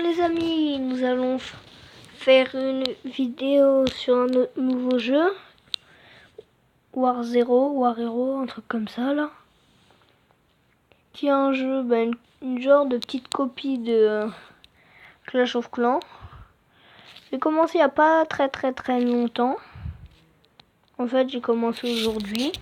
les amis, nous allons faire une vidéo sur un nouveau jeu, War Hero, un truc comme ça là, qui est un jeu, une genre de petite copie de Clash of Clans. J'ai commencé il n'y a pas très longtemps. En fait, j'ai commencé aujourd'hui.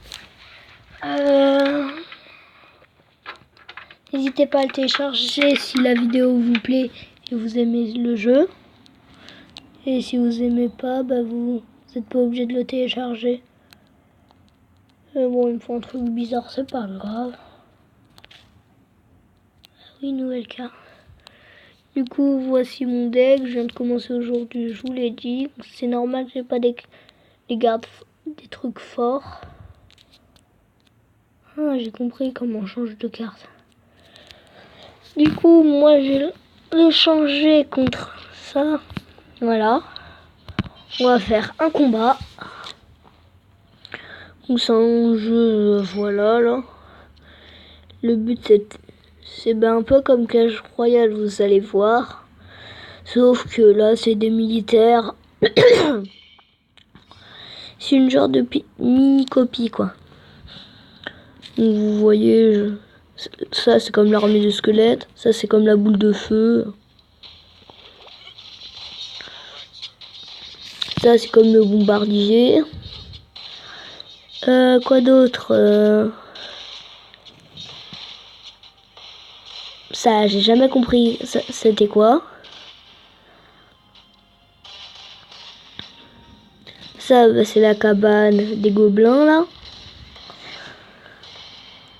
N'hésitez pas à le télécharger si la vidéo vous plaît et vous aimez le jeu. Et si vous aimez pas, vous n'êtes pas obligé de le télécharger. Bon, il me faut un truc bizarre, c'est pas grave. Oui, nouvelle carte. Du coup, voici mon deck. Je viens de commencer aujourd'hui, je vous l'ai dit. C'est normal que j'ai pas des gardes, des trucs forts. Ah, j'ai compris comment on change de carte. Du coup, moi, je vais le changer contre ça. Voilà. On va faire un combat. Donc c'est un jeu, voilà là. Le but c'est un peu comme Clash Royale, vous allez voir. Sauf que là c'est des militaires. C'est une genre de mini copie quoi. Donc vous voyez, ça c'est comme l'armée de squelettes, ça c'est comme la boule de feu. Ça c'est comme le bombardier. Quoi d'autre Ça, j'ai jamais compris. C'était quoi? Ça, c'est la cabane des gobelins, là.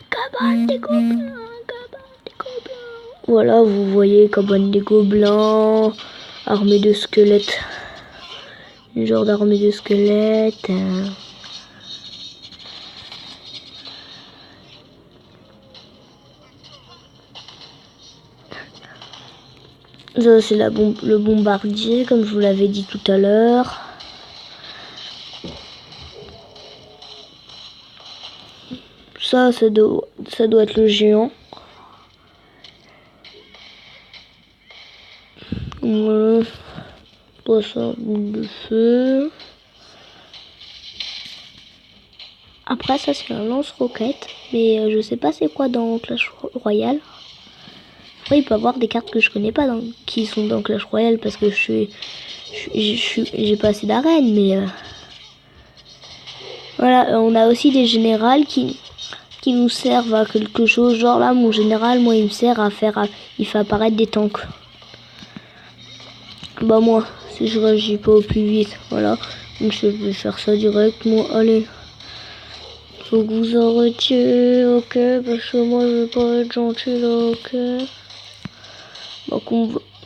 Cabane des gobelins, cabane des gobelins. Voilà, vous voyez, cabane des gobelins, armée de squelettes. Une genre d'armée de squelettes. Ça, c'est le bombardier, comme je vous l'avais dit tout à l'heure. Ça doit être le géant. Voilà. Ça, boule de feu. Après, ça, c'est un lance-roquette. Mais je sais pas c'est quoi dans Clash Royale. Après, il peut y avoir des cartes que je connais pas qui sont dans Clash Royale parce que j'ai pas assez d'arènes, mais voilà, on a aussi des générales qui nous servent à quelque chose. Genre là, mon général, moi, il me sert à il fait apparaître des tanks. Moi, si je réagis pas au plus vite, voilà. Donc je vais faire ça directement. Allez. Faut que vous arrêtiez, ok, parce que moi je vais pas être gentil là, ok.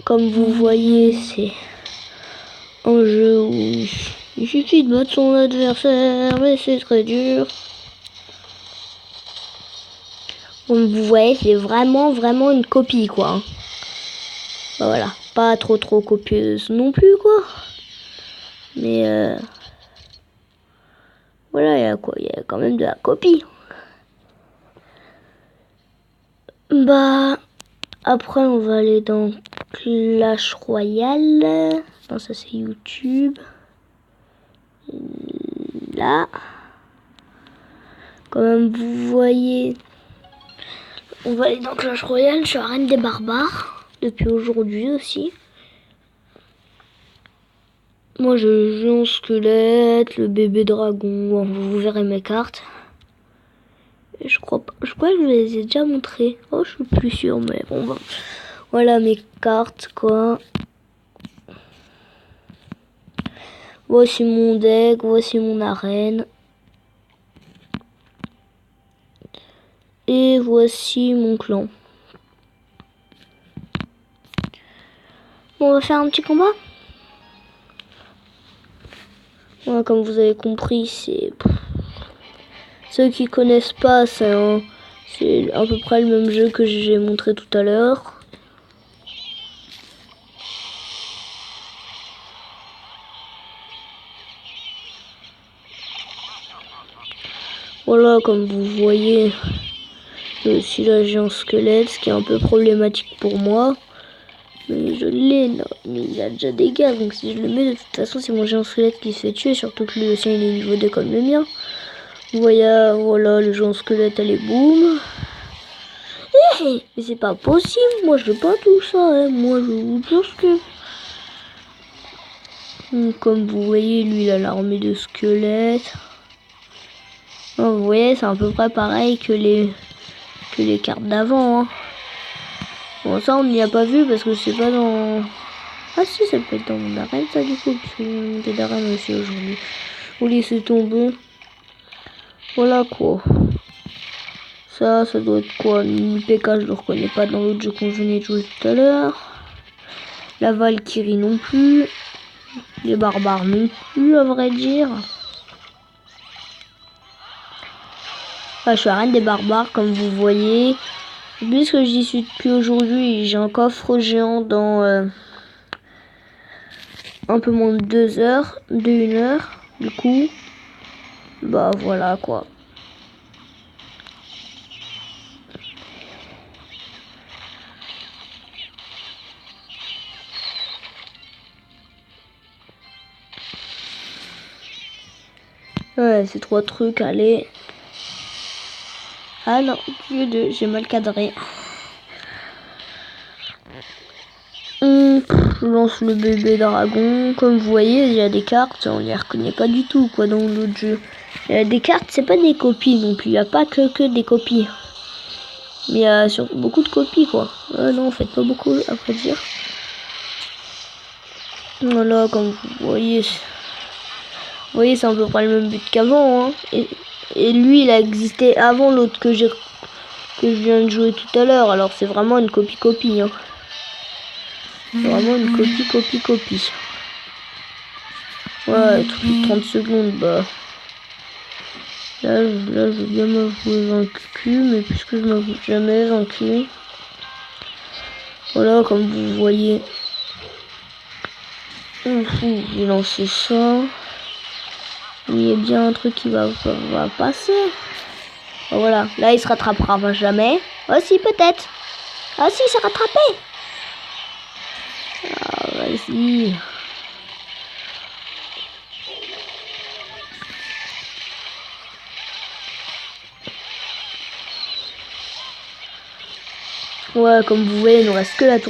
Comme vous voyez, c'est un jeu où il suffit de battre son adversaire, mais c'est très dur. Comme vous voyez, c'est vraiment une copie, quoi. Voilà, pas trop copieuse non plus, quoi. Mais voilà, il y a quand même de la copie. Après, on va aller dans Clash Royale. Non, ça c'est YouTube. Là. Comme vous voyez, on va aller dans Clash Royale. Je suis la reine des barbares. Depuis aujourd'hui aussi. Moi, je joue en squelette, le bébé dragon. Vous verrez mes cartes. Et je crois que je vous les ai déjà montrées. Oh, je suis plus sûre, mais bon, voilà mes cartes, quoi. Voici mon deck, voici mon arène. Et voici mon clan. Bon, on va faire un petit combat. Voilà, comme vous avez compris, c'est... Ceux qui connaissent pas, c'est à peu près le même jeu que j'ai montré tout à l'heure. Voilà, comme vous voyez, j'ai aussi la géant squelette, ce qui est un peu problématique pour moi. Mais je l'ai là. Mais il a déjà des gaz. Donc si je le mets, de toute façon, c'est mon géant squelette qui se fait tuer. Surtout que lui aussi, il est niveau 2 comme le mien. Voilà, le géant squelette, allez, boum. Mais c'est pas possible. Moi, je veux pas tout ça. Hein. Moi, je vous jure que... Comme vous voyez, lui, il a l'armée de squelettes. Vous voyez, c'est à peu près pareil que les cartes d'avant. Hein. Bon, ça, on n'y a pas vu parce que c'est pas dans... Ah si, ça peut être dans mon arène, ça, du coup, parce que j'ai monté d'arène aussi aujourd'hui. Vous laissez tomber. Voilà, quoi. Ça doit être quoi? Une PK, je le reconnais pas dans l'autre jeu qu'on venait de jouer tout à l'heure. La Valkyrie non plus. Les barbares non plus, à vrai dire. Ah, je suis la reine des barbares, comme vous voyez. Puisque j'y suis depuis aujourd'hui, j'ai un coffre géant dans un peu moins de 2 heures, de 1 heure. Du coup, bah voilà quoi. Ouais, c'est 3 trucs, allez. Ah non, lieu 2, j'ai mal cadré. Je lance le bébé dragon. Comme vous voyez, il y a des cartes, on les reconnaît pas du tout quoi dans l'autre jeu. Il y a des cartes, c'est pas des copies non plus, il n'y a pas que des copies. Mais il y a surtout beaucoup de copies quoi. Non, en fait pas beaucoup à vrai dire. Voilà, comme vous voyez, c'est à peu près le même but qu'avant. Hein. Et lui, il a existé avant l'autre que je viens de jouer tout à l'heure. Alors c'est vraiment une copie. Hein. C'est vraiment une copie. Ouais, toutes les 30 secondes, bah. Là, je veux bien m'avouer vaincu, mais puisque je m'avoue jamais vaincu. Voilà, comme vous voyez. J'ai lancé ça. Il y a bien un truc qui va passer. Oh, voilà, là il se rattrapera jamais. Oh si, peut-être. Ah si, il s'est rattrapé. Ah vas-y. Ouais, comme vous voyez, il nous reste que la tour.